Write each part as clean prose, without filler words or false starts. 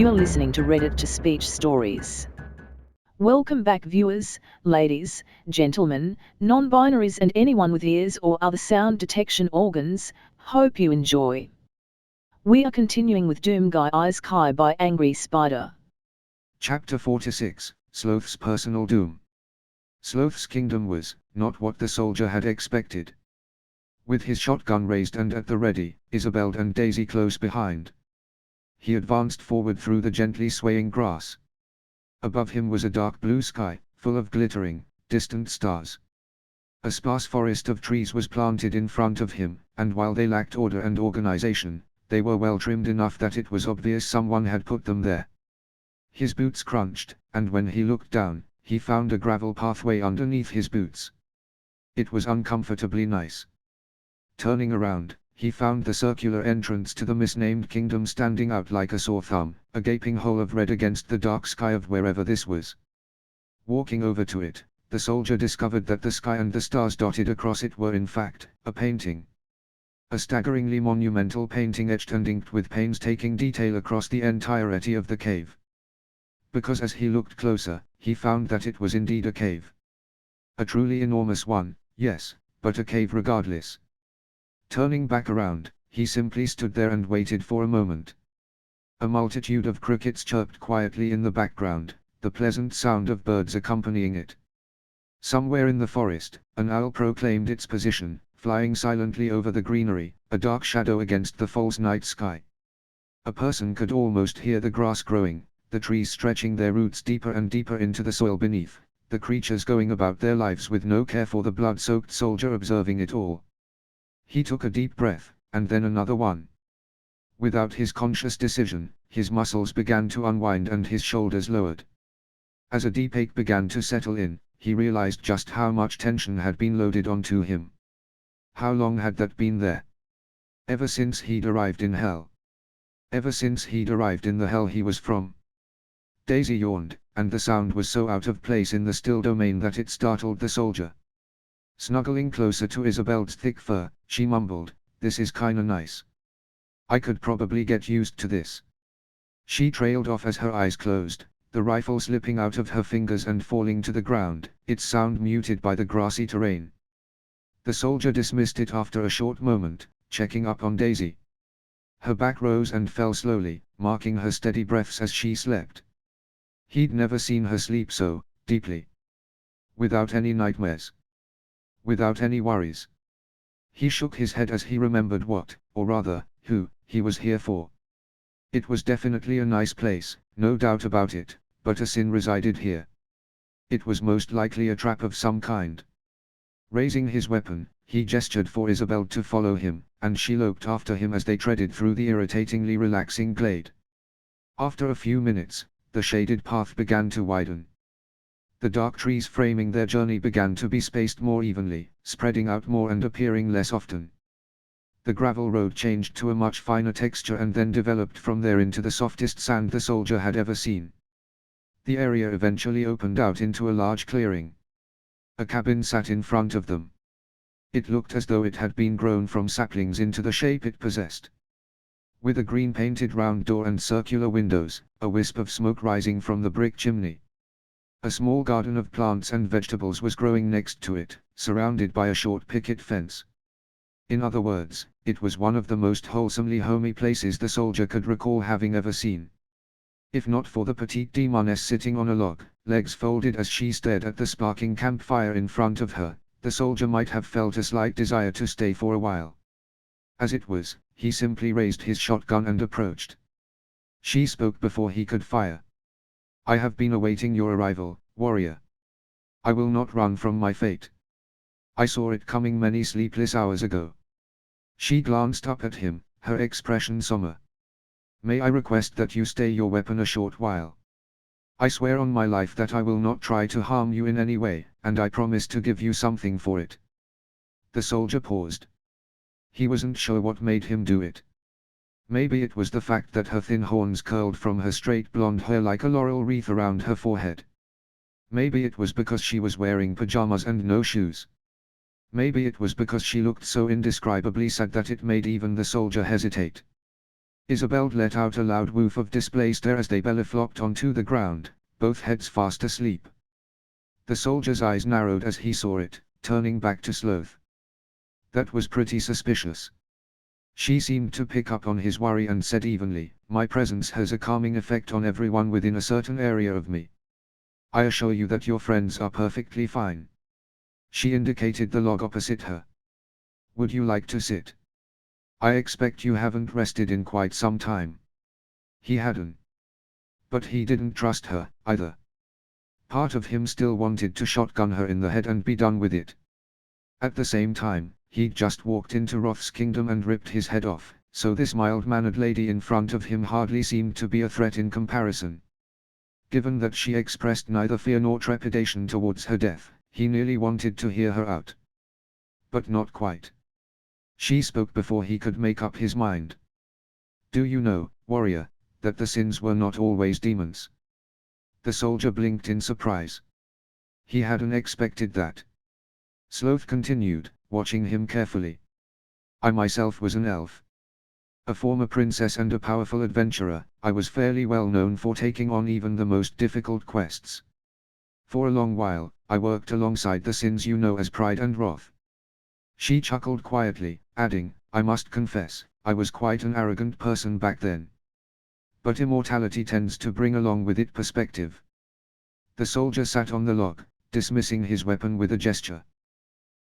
You are listening to Reddit to Speech Stories. Welcome back, viewers, ladies, gentlemen, non-binaries, and anyone with ears or other sound detection organs. Hope you enjoy. We are continuing with Doom Guy Isekai by Angry Spider. Chapter 46, Sloth's Personal Doom. Sloth's kingdom was not what the soldier had expected. With his shotgun raised and at the ready, Isabel and Daisy close behind, he advanced forward through the gently swaying grass. Above him was a dark blue sky, full of glittering, distant stars. A sparse forest of trees was planted in front of him, and while they lacked order and organization, they were well trimmed enough that it was obvious someone had put them there. His boots crunched, and when he looked down, he found a gravel pathway underneath his boots. It was uncomfortably nice. Turning around, he found the circular entrance to the misnamed kingdom standing out like a sore thumb, a gaping hole of red against the dark sky of wherever this was. Walking over to it, the soldier discovered that the sky and the stars dotted across it were in fact a painting. A staggeringly monumental painting etched and inked with painstaking detail across the entirety of the cave. Because as he looked closer, he found that it was indeed a cave. A truly enormous one, yes, but a cave regardless. Turning back around, he simply stood there and waited for a moment. A multitude of crickets chirped quietly in the background, the pleasant sound of birds accompanying it. Somewhere in the forest, an owl proclaimed its position, flying silently over the greenery, a dark shadow against the false night sky. A person could almost hear the grass growing, the trees stretching their roots deeper and deeper into the soil beneath, the creatures going about their lives with no care for the blood-soaked soldier observing it all. He took a deep breath, and then another one. Without his conscious decision, his muscles began to unwind and his shoulders lowered. As a deep ache began to settle in, he realized just how much tension had been loaded onto him. How long had that been there? Ever since he'd arrived in hell. Ever since he'd arrived in the hell he was from. Daisy yawned, and the sound was so out of place in the still domain that it startled the soldier. Snuggling closer to Isabel's thick fur, she mumbled, "This is kinda nice. I could probably get used to this." She trailed off as her eyes closed, the rifle slipping out of her fingers and falling to the ground, its sound muted by the grassy terrain. The soldier dismissed it after a short moment, checking up on Daisy. Her back rose and fell slowly, marking her steady breaths as she slept. He'd never seen her sleep so deeply. Without any nightmares. Without any worries. He shook his head as he remembered what, or rather, who, he was here for. It was definitely a nice place, no doubt about it, but a sin resided here. It was most likely a trap of some kind. Raising his weapon, he gestured for Isabel to follow him, and she loped after him as they treaded through the irritatingly relaxing glade. After a few minutes, the shaded path began to widen. The dark trees framing their journey began to be spaced more evenly, spreading out more and appearing less often. The gravel road changed to a much finer texture and then developed from there into the softest sand the soldier had ever seen. The area eventually opened out into a large clearing. A cabin sat in front of them. It looked as though it had been grown from saplings into the shape it possessed. With a green-painted round door and circular windows, a wisp of smoke rising from the brick chimney. A small garden of plants and vegetables was growing next to it, surrounded by a short picket fence. In other words, it was one of the most wholesomely homey places the soldier could recall having ever seen. If not for the petite demoness sitting on a log, legs folded as she stared at the sparking campfire in front of her, the soldier might have felt a slight desire to stay for a while. As it was, he simply raised his shotgun and approached. She spoke before he could fire. "I have been awaiting your arrival, warrior. I will not run from my fate. I saw it coming many sleepless hours ago." She glanced up at him, her expression somber. "May I request that you stay your weapon a short while? I swear on my life that I will not try to harm you in any way, and I promise to give you something for it." The soldier paused. He wasn't sure what made him do it. Maybe it was the fact that her thin horns curled from her straight blonde hair like a laurel wreath around her forehead. Maybe it was because she was wearing pajamas and no shoes. Maybe it was because she looked so indescribably sad that it made even the soldier hesitate. Isabel let out a loud woof of displaced air as they belly-flopped onto the ground, both heads fast asleep. The soldier's eyes narrowed as he saw it, turning back to Sloth. That was pretty suspicious. She seemed to pick up on his worry and said evenly, "My presence has a calming effect on everyone within a certain area of me. I assure you that your friends are perfectly fine." She indicated the log opposite her. "Would you like to sit? I expect you haven't rested in quite some time." He hadn't. But he didn't trust her, either. Part of him still wanted to shotgun her in the head and be done with it. At the same time, he'd just walked into Roth's kingdom and ripped his head off, so this mild-mannered lady in front of him hardly seemed to be a threat in comparison. Given that she expressed neither fear nor trepidation towards her death, he nearly wanted to hear her out. But not quite. She spoke before he could make up his mind. "Do you know, warrior, that the sins were not always demons?" The soldier blinked in surprise. He hadn't expected that. Sloth continued, watching him carefully. "I myself was an elf. A former princess and a powerful adventurer. I was fairly well known for taking on even the most difficult quests. For a long while, I worked alongside the sins you know as pride and wrath." She chuckled quietly, adding, "I must confess, I was quite an arrogant person back then. But immortality tends to bring along with it perspective." The soldier sat on the log, dismissing his weapon with a gesture.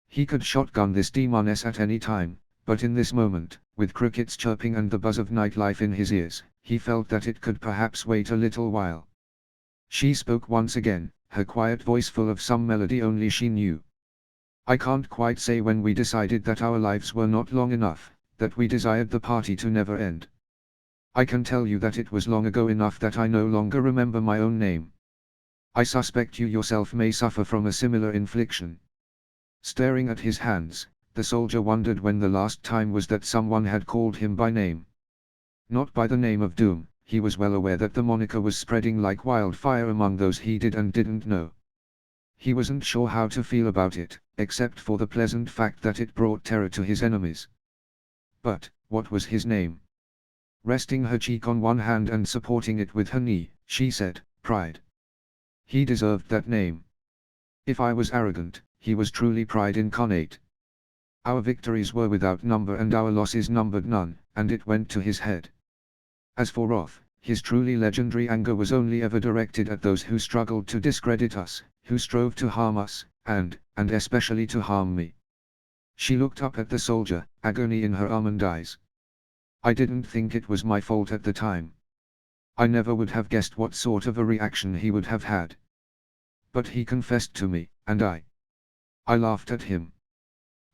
He could shotgun this demoness at any time, but in this moment, with crickets chirping and the buzz of nightlife in his ears, he felt that it could perhaps wait a little while. She spoke once again, her quiet voice full of some melody only she knew. "I can't quite say when we decided that our lives were not long enough, that we desired the party to never end. I can tell you that it was long ago enough that I no longer remember my own name. I suspect you yourself may suffer from a similar infliction." Staring at his hands, the soldier wondered when the last time was that someone had called him by name. Not by the name of Doom. He was well aware that the moniker was spreading like wildfire among those he did and didn't know. He wasn't sure how to feel about it, except for the pleasant fact that it brought terror to his enemies. But, what was his name? Resting her cheek on one hand and supporting it with her knee, she said, "Pride." He deserved that name. If I was arrogant, he was truly pride incarnate. Our victories were without number and our losses numbered none, and it went to his head. As for wrath, his truly legendary anger was only ever directed at those who struggled to discredit us, who strove to harm us, and especially to harm me. She looked up at the soldier, agony in her almond eyes. "I didn't think it was my fault at the time. I never would have guessed what sort of a reaction he would have had. But he confessed to me, and I laughed at him.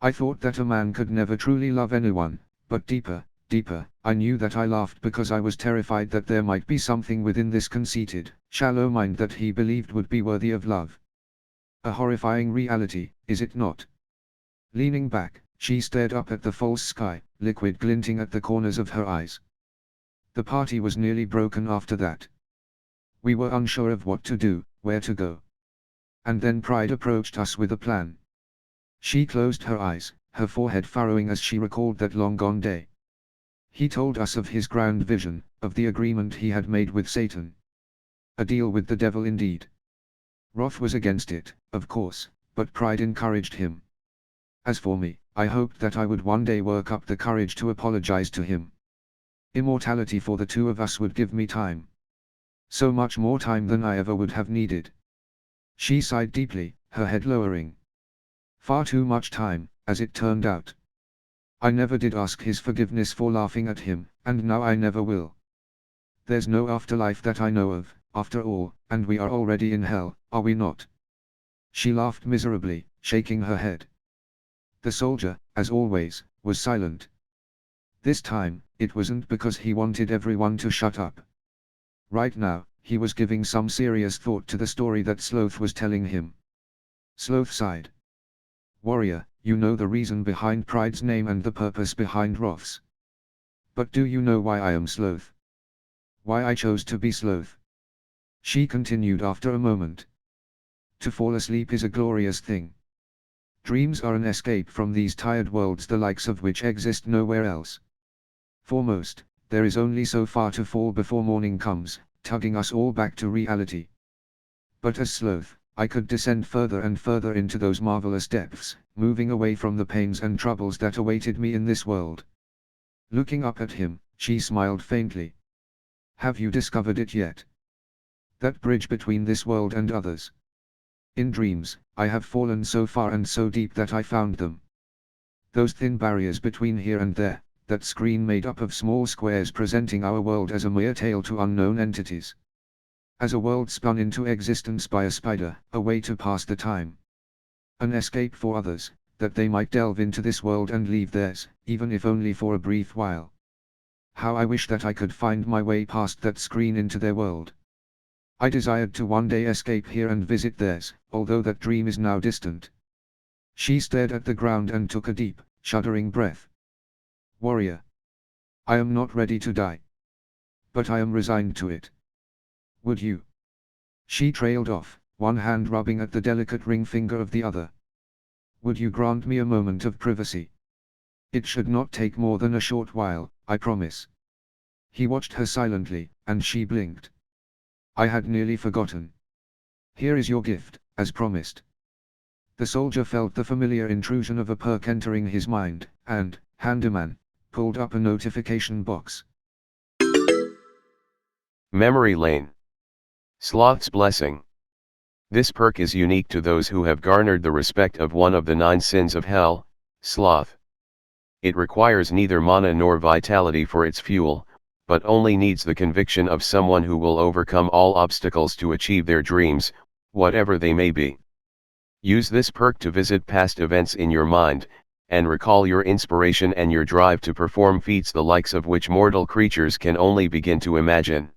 I thought that a man could never truly love anyone, but deeper, I knew that I laughed because I was terrified that there might be something within this conceited, shallow mind that he believed would be worthy of love. A horrifying reality, is it not?" Leaning back, she stared up at the false sky, liquid glinting at the corners of her eyes. "The party was nearly broken after that. We were unsure of what to do, where to go. And then Pride approached us with a plan." She closed her eyes, her forehead furrowing as she recalled that long-gone day. "He told us of his grand vision, of the agreement he had made with Satan. A deal with the devil indeed. Roth was against it, of course, but Pride encouraged him. As for me, I hoped that I would one day work up the courage to apologize to him. Immortality for the two of us would give me time. So much more time than I ever would have needed." She sighed deeply, her head lowering. "Far too much time, as it turned out. I never did ask his forgiveness for laughing at him, and now I never will. There's no afterlife that I know of, after all, and we are already in hell, are we not?" She laughed miserably, shaking her head. The soldier, as always, was silent. This time, it wasn't because he wanted everyone to shut up. Right now, he was giving some serious thought to the story that Sloth was telling him. Sloth sighed. "Warrior, you know the reason behind Pride's name and the purpose behind Wrath's. But do you know why I am Sloth? Why I chose to be Sloth?" She continued after a moment. "To fall asleep is a glorious thing. Dreams are an escape from these tired worlds the likes of which exist nowhere else. For most, there is only so far to fall before morning comes, tugging us all back to reality. But as Sloth, I could descend further and further into those marvelous depths, moving away from the pains and troubles that awaited me in this world. Looking up at him, she smiled faintly. Have you discovered it yet? That bridge between this world and others. In dreams, I have fallen so far and so deep that I found them. Those thin barriers between here and there, that screen made up of small squares presenting our world as a mere tale to unknown entities. As a world spun into existence by a spider, a way to pass the time. An escape for others, that they might delve into this world and leave theirs, even if only for a brief while. How I wish that I could find my way past that screen into their world. I desired to one day escape here and visit theirs, although that dream is now distant. She stared at the ground and took a deep, shuddering breath. Warrior. I am not ready to die. But I am resigned to it. Would you? She trailed off, one hand rubbing at the delicate ring finger of the other. Would you grant me a moment of privacy? It should not take more than a short while, I promise. He watched her silently, and she blinked. I had nearly forgotten. Here is your gift, as promised. The soldier felt the familiar intrusion of a perk entering his mind, and, handyman, pulled up a notification box. Memory Lane. Sloth's Blessing. This perk is unique to those who have garnered the respect of one of the 9 sins of hell, sloth. It requires neither mana nor vitality for its fuel, but only needs the conviction of someone who will overcome all obstacles to achieve their dreams, whatever they may be. Use this perk to visit past events in your mind, and recall your inspiration and your drive to perform feats the likes of which mortal creatures can only begin to imagine.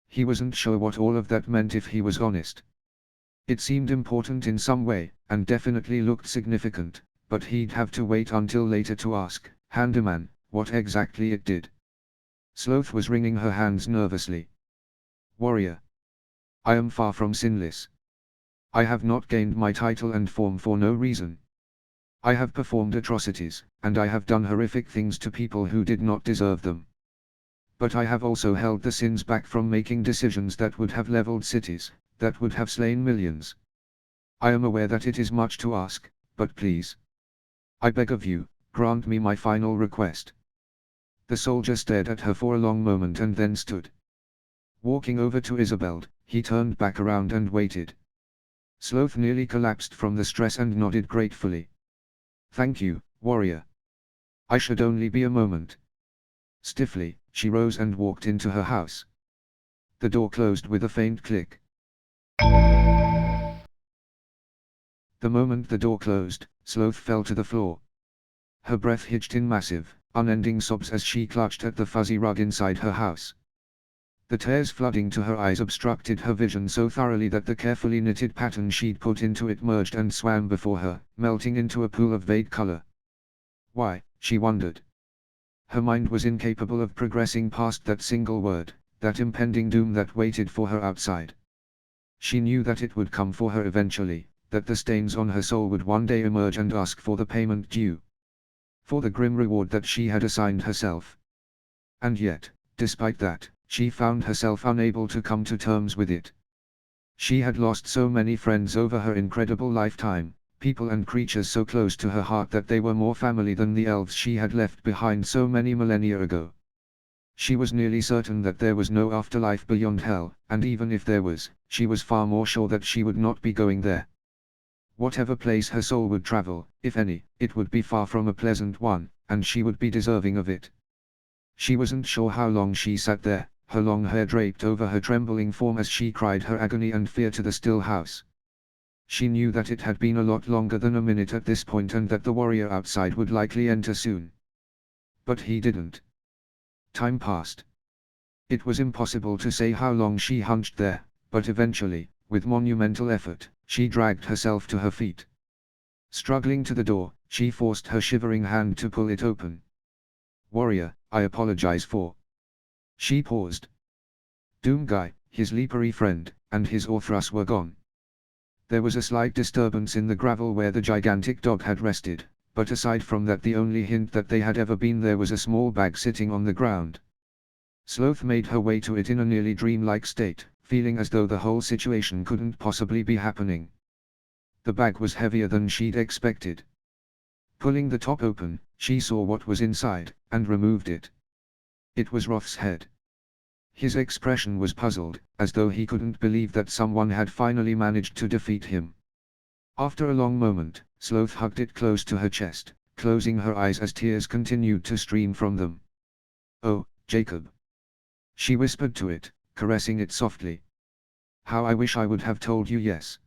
He wasn't sure what all of that meant if he was honest. It seemed important in some way, and definitely looked significant, but he'd have to wait until later to ask, handyman, what exactly it did. Sloth was wringing her hands nervously. Warrior. I am far from sinless. I have not gained my title and form for no reason. I have performed atrocities, and I have done horrific things to people who did not deserve them. But I have also held the sins back from making decisions that would have leveled cities, that would have slain millions. I am aware that it is much to ask, but please. I beg of you, grant me my final request. The soldier stared at her for a long moment and then stood. Walking over to Isabel, he turned back around and waited. Sloth nearly collapsed from the stress and nodded gratefully. Thank you, warrior. I should only be a moment. Stiffly, she rose and walked into her house. The door closed with a faint click. The moment the door closed, Sloth fell to the floor. Her breath hitched in massive, unending sobs as she clutched at the fuzzy rug inside her house. The tears flooding to her eyes obstructed her vision so thoroughly that the carefully knitted pattern she'd put into it merged and swam before her, melting into a pool of vague color. Why, she wondered. Her mind was incapable of progressing past that single word, that impending doom that waited for her outside. She knew that it would come for her eventually, that the stains on her soul would one day emerge and ask for the payment due. For the grim reward that she had assigned herself. And yet, despite that, she found herself unable to come to terms with it. She had lost so many friends over her incredible lifetime, people and creatures so close to her heart that they were more family than the elves she had left behind so many millennia ago. She was nearly certain that there was no afterlife beyond hell, and even if there was, she was far more sure that she would not be going there. Whatever place her soul would travel, if any, it would be far from a pleasant one, and she would be deserving of it. She wasn't sure how long she sat there, her long hair draped over her trembling form as she cried her agony and fear to the still house. She knew that it had been a lot longer than a minute at this point and that the warrior outside would likely enter soon. But he didn't. Time passed. It was impossible to say how long she hunched there, but eventually, with monumental effort, she dragged herself to her feet. Struggling to the door, she forced her shivering hand to pull it open. Warrior, I apologize for. She paused. Doomguy, his leapery friend, and his Orthrus were gone. There was a slight disturbance in the gravel where the gigantic dog had rested, but aside from that the only hint that they had ever been there was a small bag sitting on the ground. Sloth made her way to it in a nearly dreamlike state, feeling as though the whole situation couldn't possibly be happening. The bag was heavier than she'd expected. Pulling the top open, she saw what was inside, and removed it. It was Roth's head. His expression was puzzled, as though he couldn't believe that someone had finally managed to defeat him. After a long moment, Sloth hugged it close to her chest, closing her eyes as tears continued to stream from them. "Oh, Jacob," she whispered to it, caressing it softly. "How I wish I would have told you yes."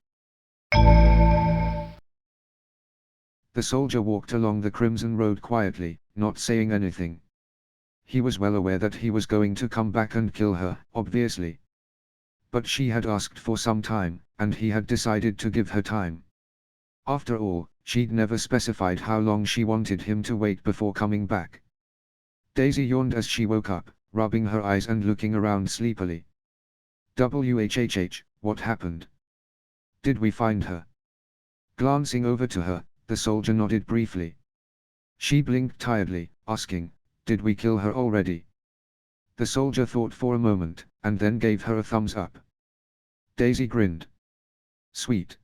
The soldier walked along the crimson road quietly, not saying anything. He was well aware that he was going to come back and kill her, obviously. But she had asked for some time, and he had decided to give her time. After all, she'd never specified how long she wanted him to wait before coming back. Daisy yawned as she woke up, rubbing her eyes and looking around sleepily. What happened? Did we find her?" Glancing over to her, the soldier nodded briefly. She blinked tiredly, asking, "Did we kill her already?" The soldier thought for a moment, and then gave her a thumbs up. Daisy grinned. "Sweet.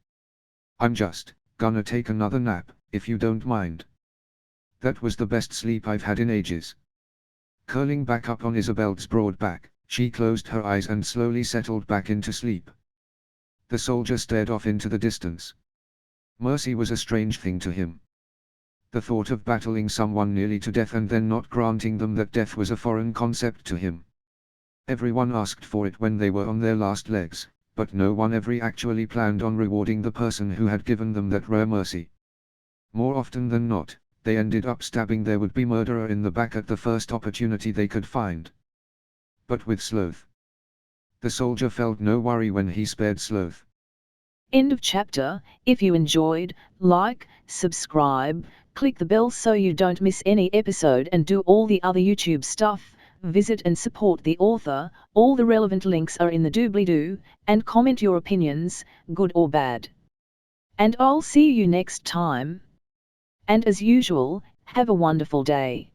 I'm just gonna take another nap, if you don't mind." That was the best sleep I've had in ages. Curling back up on Isabel's broad back, she closed her eyes and slowly settled back into sleep. The soldier stared off into the distance. Mercy was a strange thing to him. The thought of battling someone nearly to death and then not granting them that death was a foreign concept to him. Everyone asked for it when they were on their last legs, but no one ever actually planned on rewarding the person who had given them that rare mercy. More often than not, they ended up stabbing their would-be murderer in the back at the first opportunity they could find. But with Sloth, the soldier felt no worry when he spared Sloth. End of chapter. If you enjoyed, like, subscribe, click the bell so you don't miss any episode and do all the other YouTube stuff. Visit and support the author. All the relevant links are in the doobly-doo, and comment your opinions, good or bad. And I'll see you next time. And as usual, have a wonderful day.